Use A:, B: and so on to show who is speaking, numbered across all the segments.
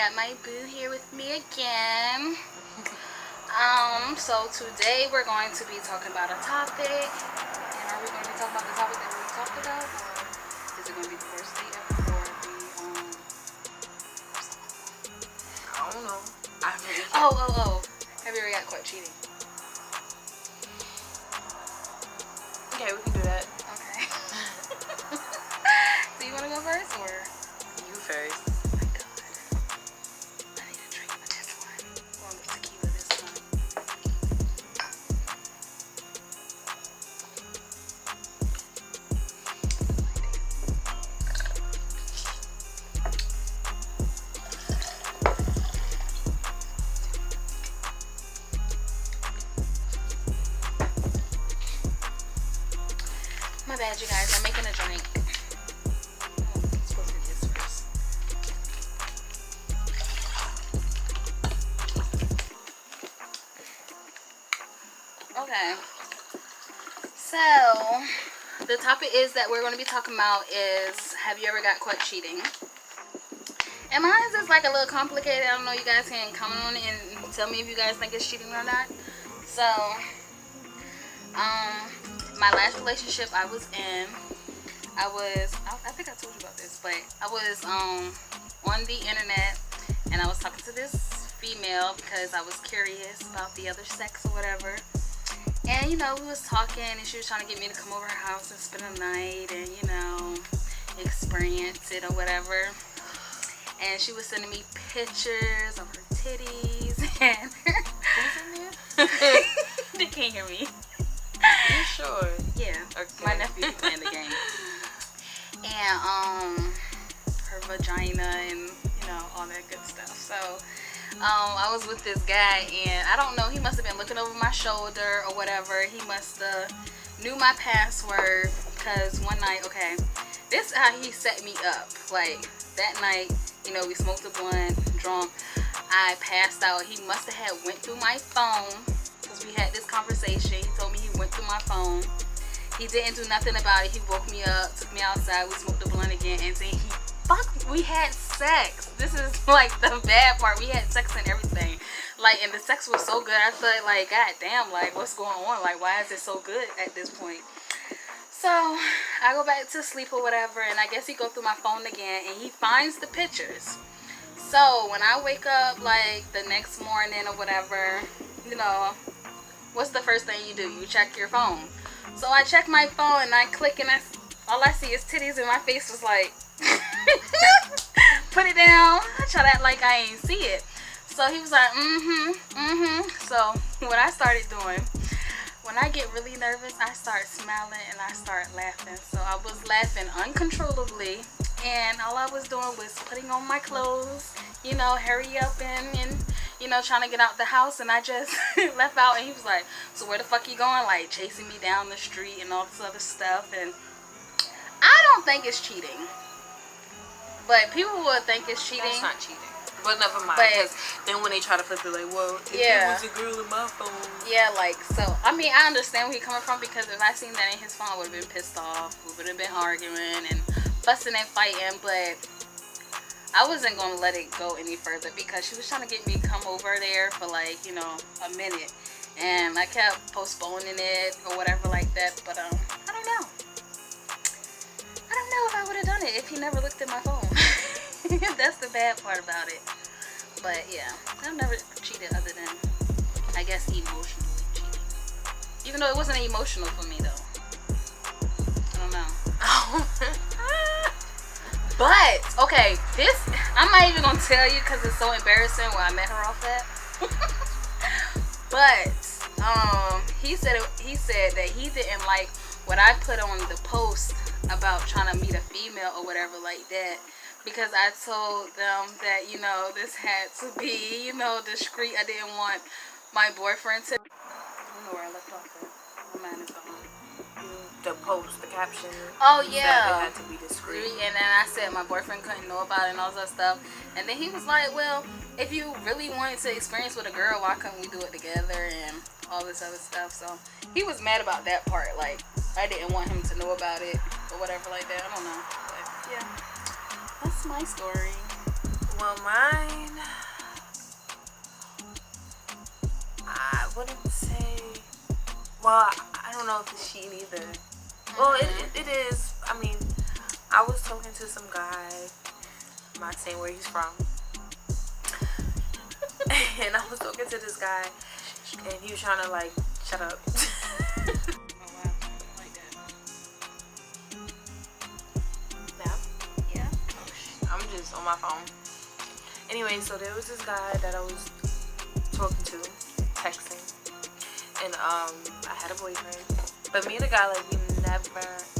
A: got my boo here with me again. So today we're going to be talking about a topic. And are we going to be talking about the topic that we talked about, or is it going to be the first date ever, or the
B: I don't know.
A: Oh. Have you ever got caught cheating?
B: Okay, we can do that.
A: Okay. Do you want to go first, or?
B: You first.
A: Oh my God. I need a drink with this one. Or with tequila this time. My bad, you guys. I'm making a drink. Oh, I'm supposed to do this first. Okay. So, the topic is that we're going to be talking about is, have you ever got caught cheating? And mine is like a little complicated. I don't know. You guys can comment on it and tell me if you guys think it's cheating or not. So, my last relationship I was in, I think I told you about this, but I was on the internet, and I was talking to this female because I was curious about the other sex or whatever. And we was talking, and she was trying to get me to come over her house and spend a night and experience it or whatever. And she was sending me pictures of her titties and
B: Who's in there?
A: they can't hear me.
B: You sure?
A: Yeah.
B: Okay.
A: My nephew playing the game. And her vagina and all that good stuff. So I was with this guy, and I don't know, he must have been looking over my shoulder or whatever. He must have knew my password, because one night, okay, this is how he set me up. Like that night, we smoked a blunt, drunk. I passed out. He must have had went through my phone, because we had this conversation. He told me he went through my phone. He didn't do nothing about it. He woke me up, took me outside, we smoked a blunt again, and then we had sex. This is like the bad part. We had sex and everything. Like, and the sex was so good. I felt like, God damn, like, what's going on? Like, why is it so good at this point? So I go back to sleep or whatever, and I guess he go through my phone again, and he finds the pictures. So when I wake up, like, the next morning or whatever, what's the first thing you do? You check your phone. So I check my phone, and I click, and all I see is titties, and my face was like, put it down. I try to act like I ain't see it. So he was like, So what I started doing, when I get really nervous, I start smiling and I start laughing. So I was laughing uncontrollably, and all I was doing was putting on my clothes, hurry up and trying to get out the house. And I just left out, and he was like, so where the fuck you going? Like, chasing me down the street and all this other stuff. And I don't think it's cheating, but people would think it's cheating.
B: That's not cheating. But never mind.
A: But
B: because then when they try to flip it, like, well, if
A: yeah,
B: it was a girl in my phone.
A: Yeah, like, so, I mean, I understand where he's coming from, because if I seen that in his phone, I would have been pissed off. We would have been arguing and fussing and fighting, but I wasn't going to let it go any further, because she was trying to get me to come over there for, like, a minute. And I kept postponing it or whatever like that, but, I don't know. I don't know if I would have done it if he never looked at my phone. That's the bad part about it. But yeah, I've never cheated other than, I guess, emotionally cheating. Even though it wasn't emotional for me, though. I don't know. But, okay, I'm not even going to tell you, because it's so embarrassing where I met her off at. But, he said that he didn't like what I put on the post about trying to meet a female or whatever like that, because I told them that, this had to be, discreet. I didn't want my boyfriend to... I don't know where I left off at. My mind is gone.
B: The post, the caption.
A: Oh, yeah.
B: It had to be discreet.
A: And then I said my boyfriend couldn't know about it and all that stuff. And then he was like, well, if you really wanted to experience with a girl, why couldn't we do it together and all this other stuff? So he was mad about that part. Like, I didn't want him to know about it or whatever like that. I don't know. But, yeah. That's my story.
B: Well, mine, I wouldn't say. Well, I don't know if it's cheating either. Well, it is. I mean, I was talking to some guy. I'm not saying where he's from. And I was talking to this guy, and he was trying to like shut up.
A: Oh wow, like that.
B: Now,
A: Yeah.
B: I'm just on my phone. Anyway, so there was this guy that I was talking to, texting, and I had a boyfriend. But me and the guy, like,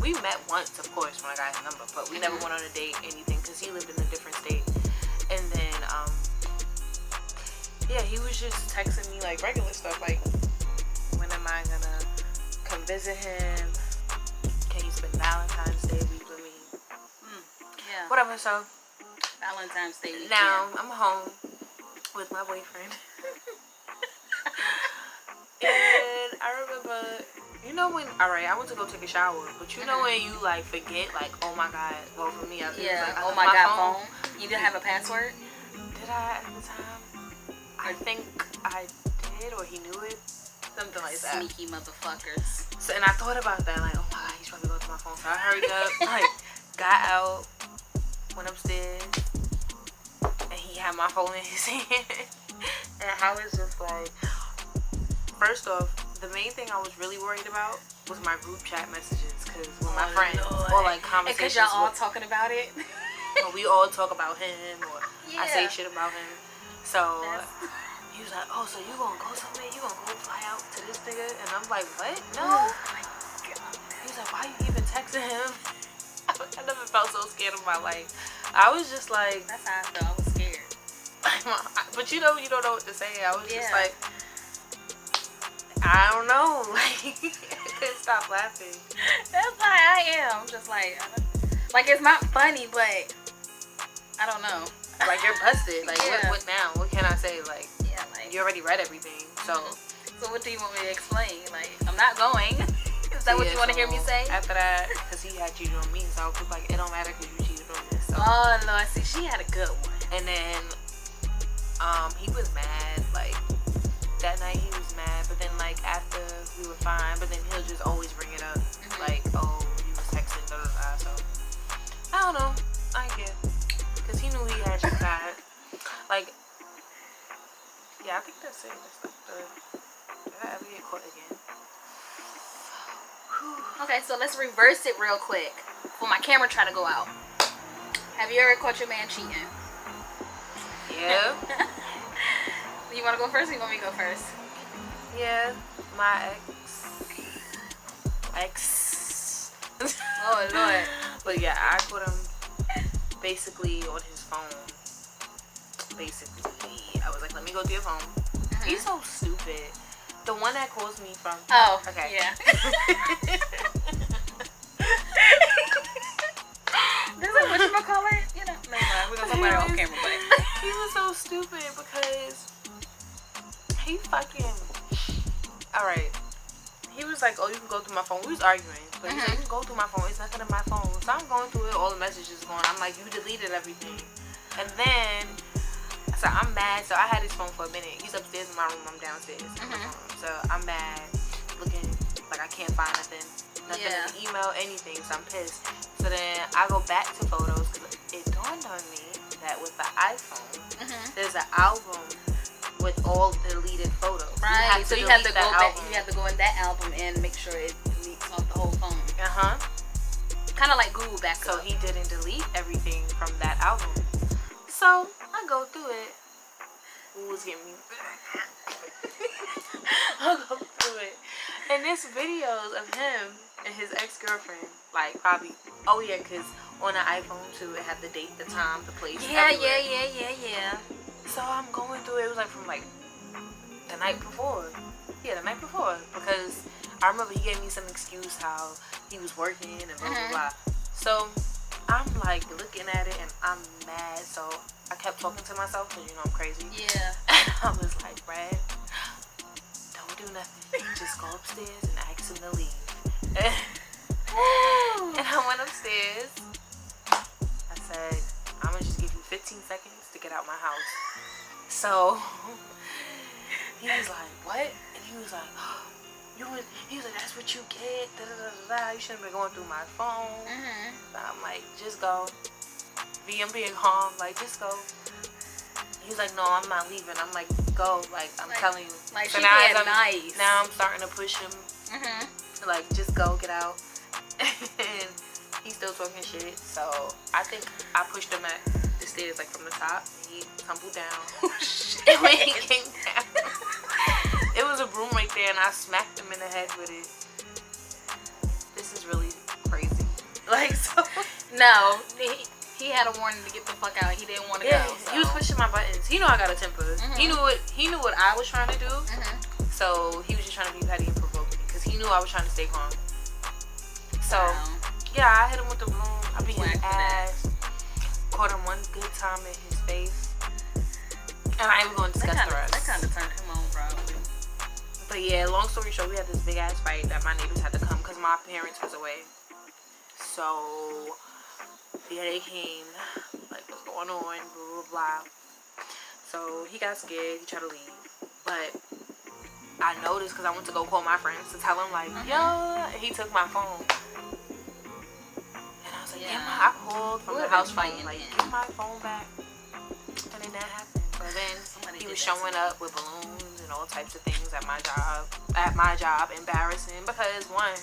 B: we met once, of course, when I got his number, but we never went on a date, anything, because he lived in a different state. And then, yeah, he was just texting me, like, regular stuff, like, when am I gonna come visit him? Can you spend Valentine's Day week with me?
A: Yeah.
B: Whatever, so
A: Valentine's Day weekend.
B: now I'm home with my boyfriend. And I remember, you know when, alright, I went to go take a shower, but you know when you like forget, like, oh my god, well for me, it was like,
A: oh my god, phone. You didn't have a password?
B: Did I at the time? I think I did, or he knew it. Something like that.
A: Sneaky motherfuckers.
B: So, and I thought about that, like, oh my god, he's probably going to my phone. So I hurried up, like, got out, went upstairs, and he had my phone in his hand. And I was just like, first off, the main thing I was really worried about was my group chat messages, because with my friends, or like conversations.
A: Because y'all all talking about it.
B: Or we all talk about him, or I say
A: Yeah.
B: shit about him. So he was like, oh, so you gonna go somewhere? You gonna go fly out to this nigga? And I'm like, what? No.
A: Oh my god.
B: He was like, why you even texting him? I never felt so scared of my life. I was just like,
A: That's how I felt. I was scared.
B: but you know, you don't know what to say. I was just
A: Yeah.
B: like, I don't know. Like, I couldn't stop laughing.
A: That's how I am. I'm just like it's not funny, but I don't know.
B: Like, you're busted. Like,
A: Yeah.
B: what now? What can I say? Like,
A: Yeah, like.
B: you already read everything. So,
A: So what do you want me to explain? Like, I'm not going. Is that what you want to hear me say?
B: After that, because he had cheated on me, so I was like, it don't matter because you cheated on me. So.
A: Oh no, I see. She had a good one.
B: And then, he was mad. Like, that night he was mad, but then like after we were fine, but then he'll just always bring it up. Like, oh, you was texting, blah, blah, blah. So, I don't know. I get. Because he knew he had your side. Like, yeah, I think that's it. That's like did I ever get caught again?
A: Okay, so let's reverse it real quick. For my camera trying to go out. Have you ever caught your man cheating?
B: Yeah.
A: You want to go first or you want me to go first?
B: Yeah, my ex.
A: Oh, Lord.
B: But yeah, I caught him basically on his phone. Basically, I was like, let me go through your phone. He's so stupid. The one that calls me from.
A: Oh,
B: okay.
A: Yeah. This is what you gonna call it? You know, never mind. We're gonna talk about it on camera, but
B: He was so stupid because he fucking. Alright. He was like, oh, you can go through my phone. We was arguing. But he's like, you can go through my phone. It's nothing in my phone. So I'm going through it. All the messages going. I'm like, you deleted everything. And then, so I'm mad. So I had his phone for a minute. He's upstairs in my room. I'm downstairs in my room. So I'm mad. Looking like I can't find nothing. Nothing in the email, anything. So I'm pissed. So then I go back to photos because it dawned on me that with the iPhone, there's an album with all deleted photos.
A: right. So you have to go back.
B: Album.
A: You have to go in that album and make sure it deletes off the whole phone. Kind of like Google backup.
B: So he didn't delete everything from that album. So I go through it. Who's getting me? I go through it. And there's videos of him and his ex-girlfriend. Like, probably. Oh, yeah, because on the iPhone, too, it had the date, the time, the place.
A: Yeah.
B: So I'm going through it. It was like from, like, the night before. Yeah, the night before. Because I remember he gave me some excuse how he was working and blah, blah, blah. So I'm, like, looking at it, and I'm mad. So I kept talking to myself because, you know, I'm crazy.
A: Yeah.
B: And I was like, Brad, don't do nothing. Just go upstairs and ask him to leave. And I went upstairs. I said, I'm going to just give you 15 seconds to get out my house. So he was like, what? And he was like, he was like, that's what you get. Da, da, da, da. You shouldn't be going through my phone. And I'm like, just go. I'm being calm. Like, just go. He's like, no, I'm not leaving. I'm like, go. Like, I'm telling you.
A: Like,
B: so
A: she being nice.
B: Now I'm starting to push him. Like, just go, get out. And he's still talking shit. So I think I pushed him at the stairs, like, from the top. He tumbled down. And when he came down, it was a broom right there, and I smacked him in the head with it. This is really crazy. Like, so.
A: No, he had a warning to get the fuck out. He didn't want to go. So.
B: He was pushing my buttons. He knew I got a temper. He knew what I was trying to do. So he was just trying to be petty and provoking because he knew I was trying to stay calm. So yeah, I hit him with the broom. I beat his ass. Caught him one good time in his face. And I ain't even going to discuss the rest.
A: That kind of turned him on, probably.
B: But yeah, long story short, we had this big ass fight that my neighbors had to come because my parents was away. So yeah, they came, like, what's going on, blah, blah, blah. So he got scared, he tried to leave. But I noticed because I went to go call my friends to tell him, like, yo, and he took my phone. And I was like, I called from the house phone, like, get my phone back. And then that happened. So then he was showing up with balloons and all types of things at my job, embarrassing, because one,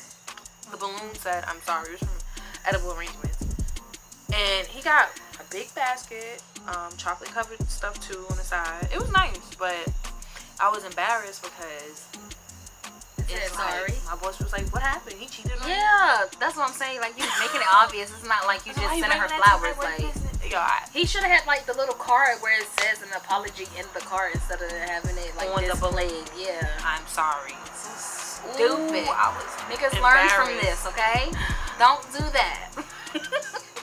B: the balloon said, I'm sorry, it was from Edible Arrangements. And he got a big basket, chocolate covered stuff too on the side. It was nice, but I was embarrassed because it's like, my boss was like, what happened? He cheated on you?
A: Yeah, that's what I'm saying. Like, you making it obvious. It's not like you just sending her flowers. Like, he should have had like the little card where it says an apology in the card instead of having it like
B: on
A: displayed. Yeah.
B: I'm sorry.
A: So stupid. Niggas
B: embarrassed.
A: learn from this, okay? Don't do that.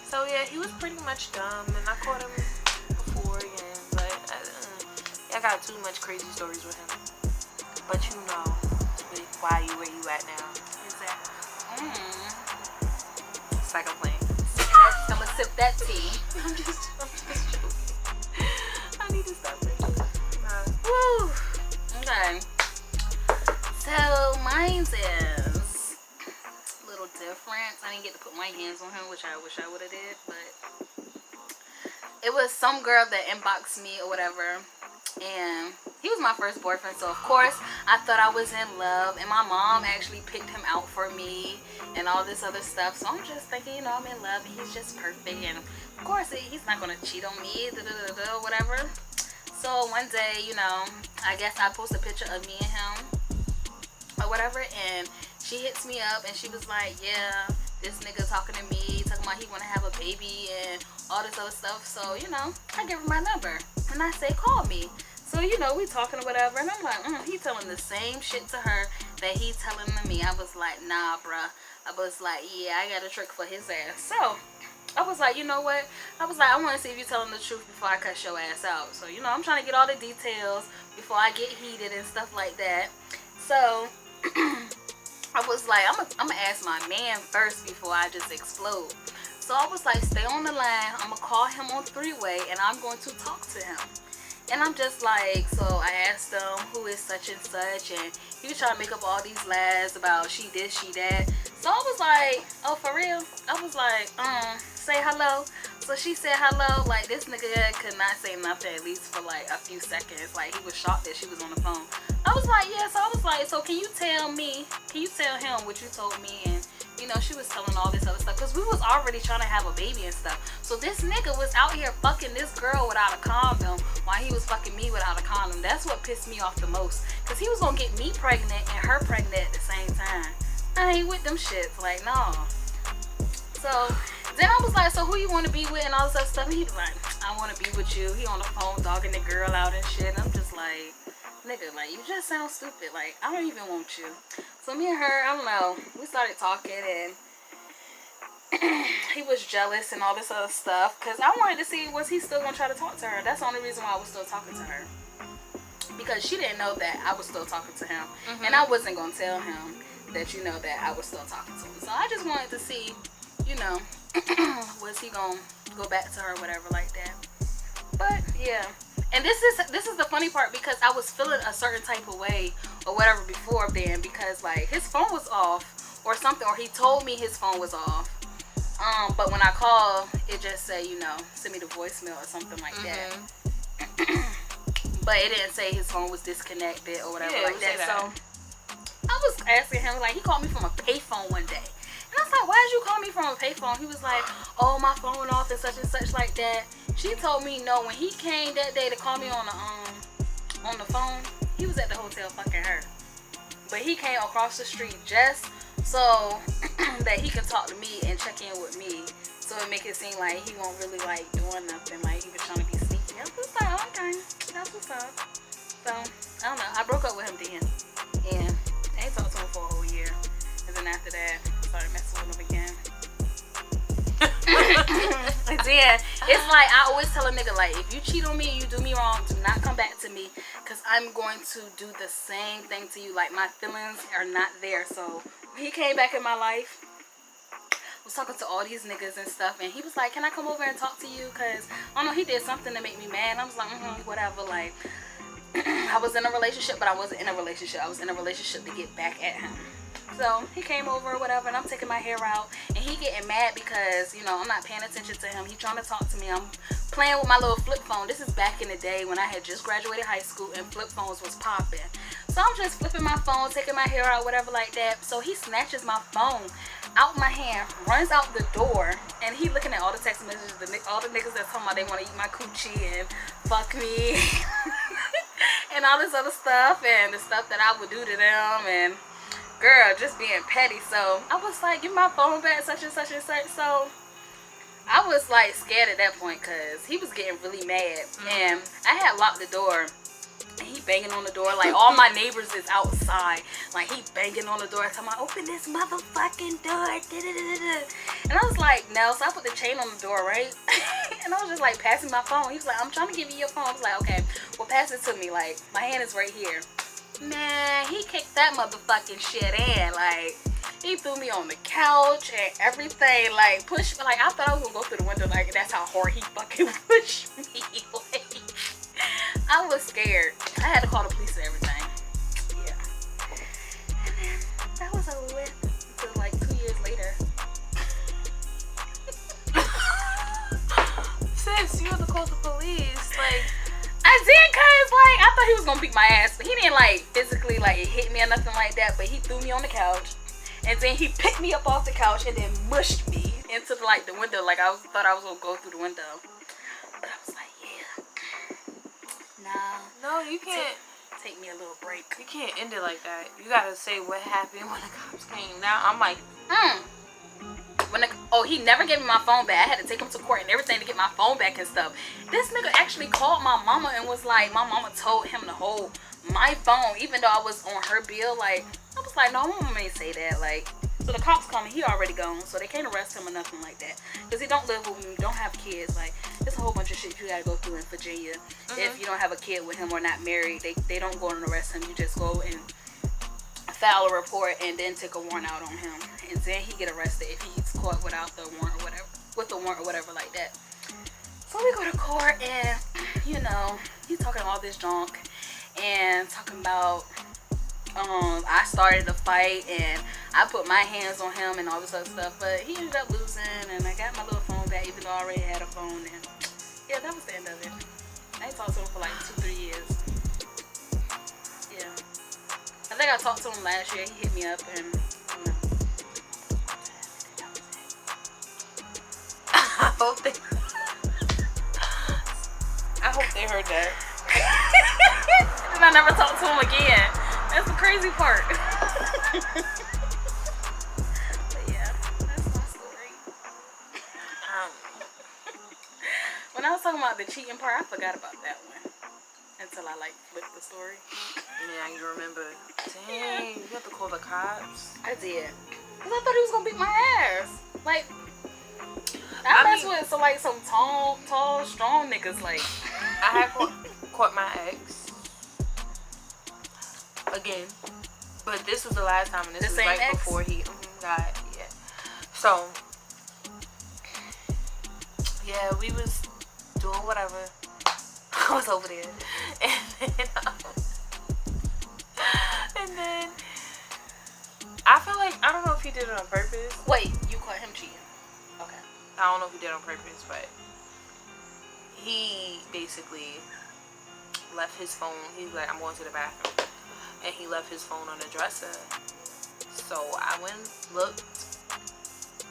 B: So yeah, he was pretty much dumb, and I caught him before again, but I got too much crazy stories with him. But you know, why you where you at now? Exactly. It's like I'm playing.
A: I'm gonna sip that tea.
B: I'm just joking. I need to stop drinking.
A: Woo. Okay. So mine's is different. I didn't get to put my hands on him, which I wish I would have did, but it was some girl that inboxed me or whatever, and he was my first boyfriend, so of course I thought I was in love, and my mom actually picked him out for me and all this other stuff, so I'm just thinking, you know, I'm in love and he's just perfect, and of course he's not gonna cheat on me, whatever. So one day, you know, I guess I posted a picture of me and him or whatever, and she hits me up and she was like, yeah, this nigga talking to me, talking about he want to have a baby and all this other stuff. So, you know, I give her my number and I say, call me. So, you know, we talking or whatever, and I'm like, he telling the same shit to her that he telling to me. I was like, nah, bruh. I was like, yeah, I got a trick for his ass. So I was like, you know what? I was like, I want to see if you're telling the truth before I cuss your ass out. So, you know, I'm trying to get all the details before I get heated and stuff like that. So I was like, I'm gonna ask my man first before I just explode. So I was like, stay on the line. I'm gonna call him on three-way and I'm going to talk to him. And I'm just like, so I asked him who is such and such, and he was trying to make up all these lies about she this, she that. So I was like, oh, for real? I was like, say hello. So she said hello. Like, this nigga could not say nothing, at least for like a few seconds. Like, he was shocked that she was on the phone. I was like, yeah. So I was like, so can you tell him what you told me? And you know, she was telling all this other stuff because we was already trying to have a baby and stuff. So this nigga was out here fucking this girl without a condom while he was fucking me without a condom. That's what pissed me off the most, because he was gonna get me pregnant and her pregnant at the same time. I ain't with them shits, like, no. So then I was like, so who you want to be with and all this other stuff? And he was like, I want to be with you. He on the phone dogging the girl out and shit. And I'm just like, nigga, like, you just sound stupid. Like, I don't even want you. So me and her, I don't know, we started talking, and he was jealous and all this other stuff, because I wanted to see, was he still going to try to talk to her? That's the only reason why I was still talking to her, because she didn't know that I was still talking to him, and I wasn't going to tell him that, you know, that I was still talking to him. So I just wanted to see, you know, was he going to go back to her or whatever like that. But yeah. And this is the funny part because I was feeling a certain type of way or whatever before then because like his phone was off or something, or he told me his phone was off. But when I called, it just said, send me the voicemail or something like that. But it didn't say his phone was disconnected or whatever like that. So I was asking him, like, he called me from a payphone one day. And I was like, why did you call me from a payphone? He was like, oh, my phone off and such like that. She told me no. When he came that day to call me on the phone, he was at the hotel fucking her. But he came across the street just so that he can talk to me and check in with me. So it make it seem like he won't really like doing nothing. Like he was trying to be sneaky. I was like, oh, okay, that's what's up. So I don't know. I broke up with him then, and I ain't talked to him for a whole year. And then after that, I started messing with him again. And then it's like I always tell a nigga, like, if you cheat on me, you do me wrong, do not come back to me, because I'm going to do the same thing to you. Like, my feelings are not there. So when he came back in my life, I was talking to all these niggas and stuff, and he was like, can I come over and talk to you? Because I don't know, he did something to make me mad. And I was like, whatever. Like, I was in a relationship, but I wasn't in a relationship. I was in a relationship to get back at him. So he came over or whatever, and I'm taking my hair out, and he getting mad because, I'm not paying attention to him. He trying to talk to me. I'm playing with my little flip phone. This is back in the day when I had just graduated high school and flip phones was popping. So I'm just flipping my phone, taking my hair out, whatever like that. So he snatches my phone out my hand, runs out the door, and he looking at all the text messages, all the niggas that's talking about they want to eat my coochie and fuck me and all this other stuff and the stuff that I would do to them, and girl, just being petty. So I was like, give my phone back, such and such and such. So I was like scared at that point because he was getting really mad, and I had locked the door. And he banging on the door, like all my neighbors is outside, like he banging on the door, talking about, open this motherfucking door, and I was like, no. So I put the chain on the door, right? And I was just like passing my phone. He was like, I'm trying to give you your phone. I was like, okay, well, pass it to me. Like, my hand is right here. Man, he kicked that motherfucking shit in. Like, he threw me on the couch and everything. Like, pushed me. Like, I thought I was gonna go through the window. Like, that's how hard he fucking pushed me. Like, I was scared. I had to call the police and everything. Yeah. And then that was over with until like 2 years later.
B: Sis, you have to call the police. Like,
A: I did, cause like I thought he was gonna beat my ass, but he didn't like physically like hit me or nothing like that. But he threw me on the couch, and then he picked me up off the couch and then mushed me into the window. Like thought I was gonna go through the window, but I was like, yeah, nah.
B: No, you can't.
A: Take me a little break.
B: You can't end it like that. You gotta say what happened when the cops came. Now I'm like,
A: he never gave me my phone back. I had to take him to court and everything to get my phone back and stuff. This nigga actually called my mama and was like, my mama told him to hold my phone even though I was on her bill. Like, I was like, no, my mama ain't say that. Like, so the cops come and he already gone, so they can't arrest him or nothing like that, because he don't live with me, don't have kids. Like, there's a whole bunch of shit you gotta go through in Virginia. If you don't have a kid with him or not married, they don't go and arrest him. You just go and file a report and then take a warrant out on him, and then he get arrested if he's caught without the warrant or whatever, with the warrant or whatever like that. So we go to court, and he's talking all this junk and talking about I started the fight and I put my hands on him and all this other stuff, but he ended up losing, and I got my little phone back even though I already had a phone. And yeah, that was the end of it. I ain't talked to him for like 2-3 years. Yeah, I think I talked to him last year. He hit me up and
B: I hope they heard that.
A: And I never talked to him again. That's the crazy part. But yeah, that's my story. When I was talking about the cheating part, I forgot about that one until I flipped the story.
B: Yeah, you remember. Dang, you have to call the cops.
A: I did. Cause I thought he was gonna beat my ass. Like, I mess with some tall, strong niggas. Like,
B: I had caught my ex again, but this was the last time, and this was right
A: ex?
B: before he got So yeah, we was doing whatever, I was over there. And then I feel like, I don't know if he did it on purpose.
A: Wait, you caught him cheating? Okay.
B: I don't know if he did it on purpose, but he basically left his phone. He was like, I'm going to the bathroom. And he left his phone on the dresser. So I went and looked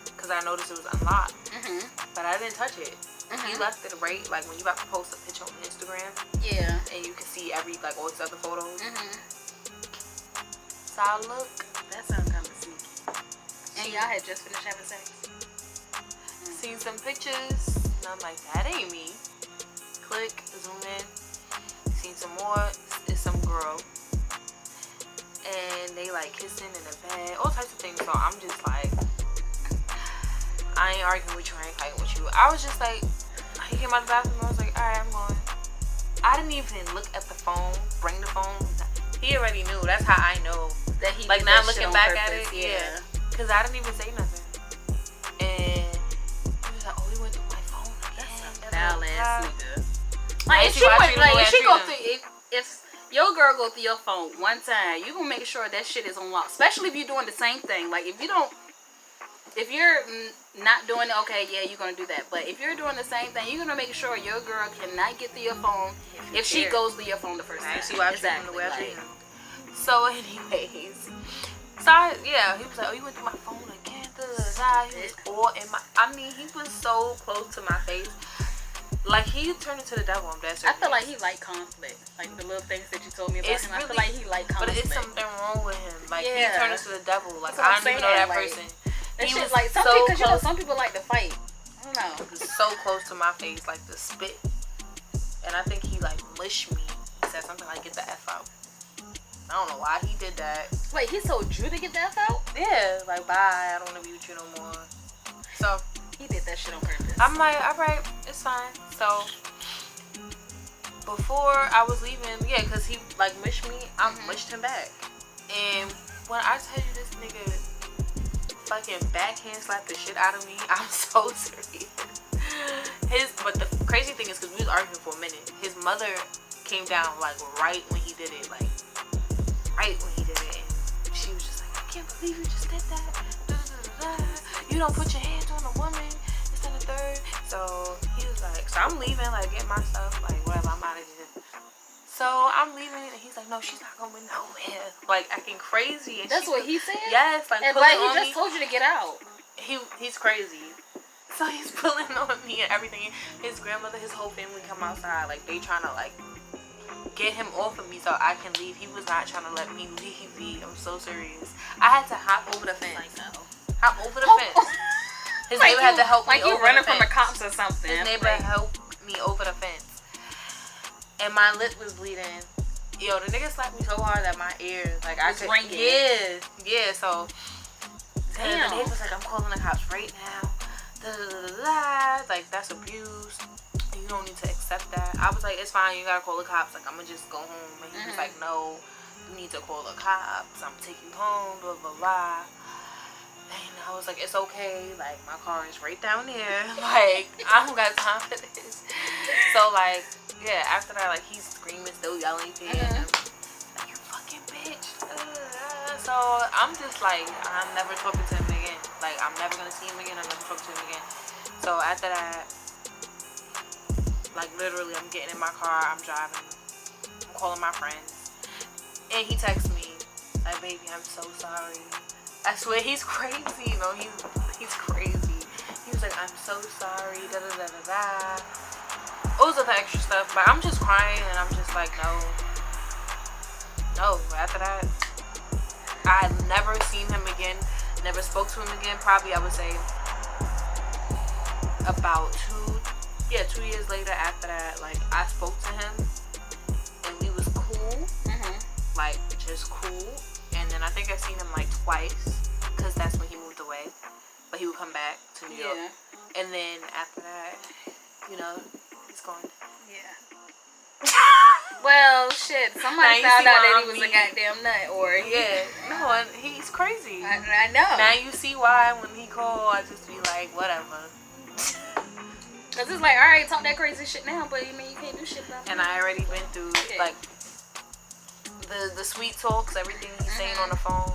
B: because I noticed it was unlocked. But I didn't touch it. He left it right, like when you about to post a picture on Instagram.
A: Yeah.
B: And you can see like all his other photos. So I look.
A: That sounds kind of sneaky. And y'all had just finished having sex?
B: Seen some pictures. And I'm like, that ain't me. Click, zoom in. Seen some more. It's some girl. And they like kissing in the bed. All types of things. So I'm just like, I ain't arguing with you. I ain't fighting with you. I was just like, he came out of the bathroom. I was like, alright, I'm going. I didn't even look at the phone. Bring the phone. He already knew. That's how I know.
A: That he
B: like now looking back at
A: purpose.
B: it, yeah. Cause I didn't even say nothing. And he was like, "Oh, he went through my phone again."
A: That's a foul ass nigga.
B: Like
A: if she went, like if she go through, if your girl go through your phone one time, you gonna make sure that shit is unlocked. Especially if you're doing the same thing. Like if you're not doing it, okay, yeah, you're gonna do that. But if you're doing the same thing, you're gonna make sure your girl cannot get through your phone if she goes through your phone the first time.
B: See why exactly. The way I treat him. So, anyways, he was like, "Oh, you went through my phone again." He was all in my. I mean, he was so close to my face. Like he turned into the devil. I'm dead serious.
A: I feel like he liked conflict. Like the little things that you told me about him. I feel like he liked conflict.
B: But it's something wrong with him. Like he turned into the devil. Like I don't even know that person.
A: That shit, like some people, because you know some people like to fight. I don't know.
B: He was so close to my face, like the spit. And I think he like mushed me. He said something like, "Get the F out." I don't know why he did that.
A: Wait, he told you to get the F out?
B: Yeah, like bye. I don't want to be with you no more. So
A: he did that shit on purpose.
B: I'm like, alright, it's fine. So before I was leaving, yeah, because he like mushed me, I mushed him back. And when I tell you this nigga fucking backhand slapped the shit out of me, I'm so serious. But the crazy thing is, because we was arguing for a minute, his mother came down like right when he did it, like right when he did it, and she was just like, "I can't believe you just did that. You don't put your hands on a woman. It's in the third." So he was like, so I'm leaving, like get my stuff, like whatever, I'm out of here. So I'm leaving, and he's like, "No, she's not going nowhere." Like acting crazy. And
A: that's what he said?
B: Yes, like
A: and
B: pulling
A: he
B: on
A: just
B: me.
A: told you to get out.
B: He's crazy. So he's pulling on me and everything. His grandmother, his whole family come outside, like they trying to like get him off of me so I can leave. He was not trying to let me leave. I'm so serious. I had to hop over the fence.
A: Like, no.
B: Hop over the fence. His neighbor had to help me over the fence. Like you
A: running from the cops or something.
B: His neighbor helped me over the fence. And my lip was bleeding. Yo, the nigga slapped me so hard that my ears, like I could.
A: Ringing.
B: Yeah. So damn. The neighbor was like, "I'm calling the cops right now." Like that's abuse. You don't need to accept that. I was like, "It's fine. You gotta call the cops. Like I'm gonna just go home." And he was like, "No, you need to call the cops. I'm gonna take you home." Blah blah blah. And I was like, "It's okay. Like my car is right down there. Like I don't got time for this." So like, yeah. After that, like he's screaming, still yelling, and like, "You fucking bitch." So I'm just like, I'm never talking to him again. Like I'm never gonna see him again. I'm never talking to him again. So after that, like literally, I'm getting in my car. I'm driving. I'm calling my friends, and he texts me like, "Baby, I'm so sorry." I swear he's crazy. You know, he's crazy. He was like, "I'm so sorry." Da da da da da. All the extra stuff, but I'm just crying, and I'm just like, no. After that, I never seen him again. Never spoke to him again. Probably I would say about 2 years later after that, like I spoke to him and we was cool, like just cool. And then I think I seen him like twice, because that's when he moved away, but he would come back to New York. And then after that, you know, he's gone.
A: Well, shit, somebody found out that he was a goddamn nut, or
B: no, he's crazy.
A: I know.
B: Now you see why when he called, I just be like, whatever.
A: Cause it's like, all right, talk that crazy shit now, but you mean you can't do shit about it.
B: And I already been through like the sweet talks, everything he's saying on the phone.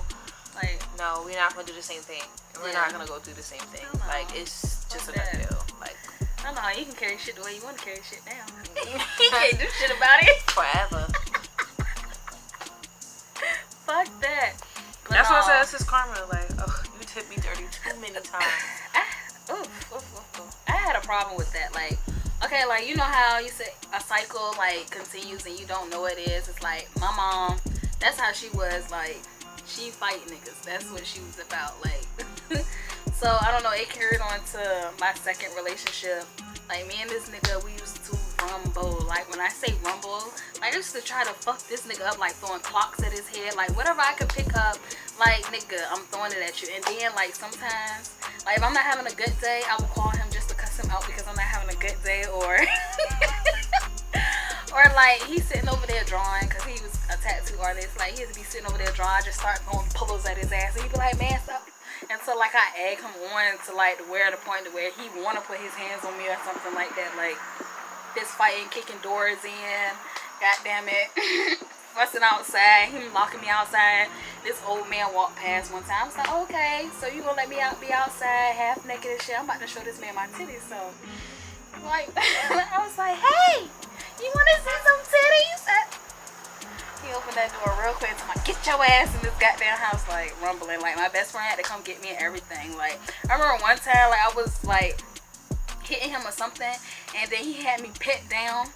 A: Like,
B: no, we're not gonna do the same thing. We're not gonna go through the same thing. Like, it's just a done deal. Like,
A: I don't know, you can carry shit the way you want to carry shit now. You can't do shit about it
B: forever.
A: Fuck that. But
B: that's why I said this is karma. Like, oh, you tipped me dirty too many times.
A: I had a problem with that. Like, okay, like, you know how you say a cycle like continues and you don't know what it is. It's like my mom. That's how she was. Like, she fight niggas. That's what she was about. Like, so I don't know. It carried on to my second relationship. Like, me and this nigga, we used to rumble. Like, when I say rumble, like, I used to try to fuck this nigga up, like throwing clocks at his head, like whatever I could pick up. Like, nigga, I'm throwing it at you. And then, like, sometimes, like, if I'm not having a good day, I will call him just to cuss him out because I'm not having a good day, or or like he's sitting over there drawing because he was a tattoo artist. Like, he used to be sitting over there drawing, I just start throwing pillows at his ass, and he'd be like, man, stop. And so, like, I egg him on to, like, where the point to where he want to put his hands on me or something like that. Like, this fighting, kicking doors in, god damn it, fussing outside, him locking me outside. This old man walked past one time. I was like, okay, so you gonna let me out, be outside, half naked and shit? I'm about to show this man my titties. So, like, I was like, hey, you want to see some titties? He opened that door real quick. I'm like, get your ass in this goddamn house, like, rumbling. Like, my best friend had to come get me and everything. Like, I remember one time, like, I was, like, hitting him or something, and then he had me pet down,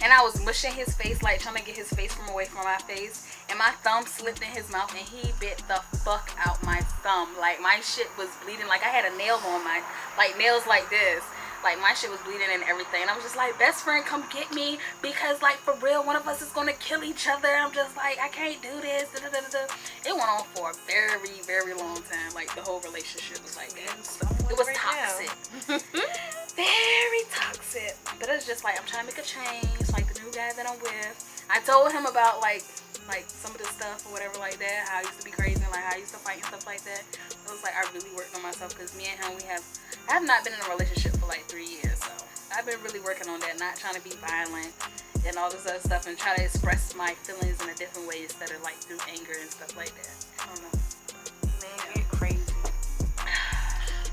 A: and I was mushing his face, like, trying to get his face from away from my face, and my thumb slipped in his mouth, and he bit the fuck out my thumb. Like, my shit was bleeding. Like, I had a nail on my, like, nails like this. Like, my shit was bleeding and everything. And I was just like, best friend, come get me. Because, like, for real, one of us is going to kill each other. I'm just like, I can't do this. Da, da, da, da. It went on for a very, very long time. Like, the whole relationship was like that. So, it was toxic. Very toxic. But it's just like, I'm trying to make a change. Like, the new guy that I'm with. I told him about, like some of the stuff or whatever like that. How I used to be crazy and, like, how I used to fight and stuff like that. It was like, I really worked on myself. Because me and him, I have not been in a relationship for like 3 years, so I've been really working on that, not trying to be violent and all this other stuff, and try to express my feelings in a different way instead of like through anger and stuff like that. I don't know.
B: Man, you're crazy.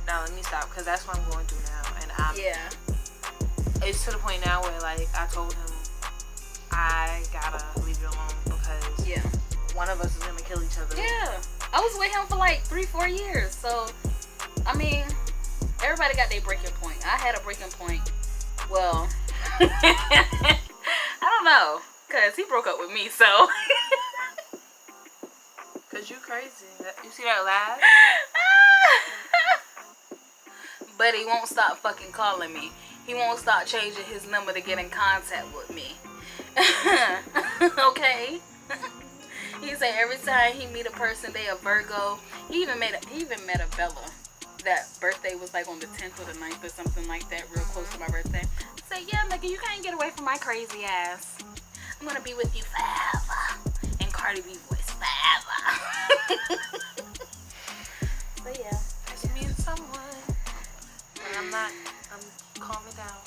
B: Now let me stop, because that's what I'm going through now, and it's to the point now where, like, I told him I gotta leave you alone because one of us is gonna kill each other.
A: Yeah, I was with him for like 3-4 years, so I mean, everybody got their breaking point. I had a breaking point. Well, I don't know, cause he broke up with me, so.
B: Cause you crazy. You see that laugh?
A: But he won't stop fucking calling me. He won't stop changing his number to get in contact with me. Okay. He said every time he meet a person, they a Virgo. He even met a Bella. That birthday was like on the 10th or the 9th or something like that, real close to my birthday. I said, yeah, nigga, you can't get away from my crazy ass. I'm gonna be with you forever. And Cardi B voice forever. But yeah,
B: I mean someone. And I'm calming down.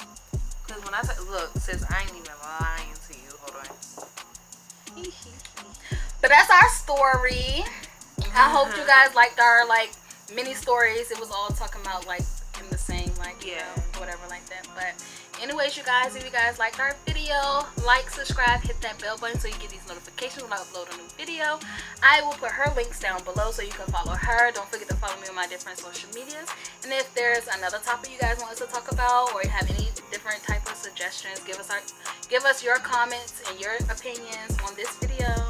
B: Cause when I say, look, sis, I ain't even lying to you. Hold on.
A: But that's our story. I hope you guys liked our, like, mini stories. It was all talking about, like, in the same, like, you know, whatever like that. But anyways, you guys, if you guys liked our video, like, subscribe, hit that bell button so you get these notifications when I upload a new video. I will put her links down below so you can follow her. Don't forget to follow me on my different social medias. And if there's another topic you guys want us to talk about, or you have any different type of suggestions, give us your comments and your opinions on this video.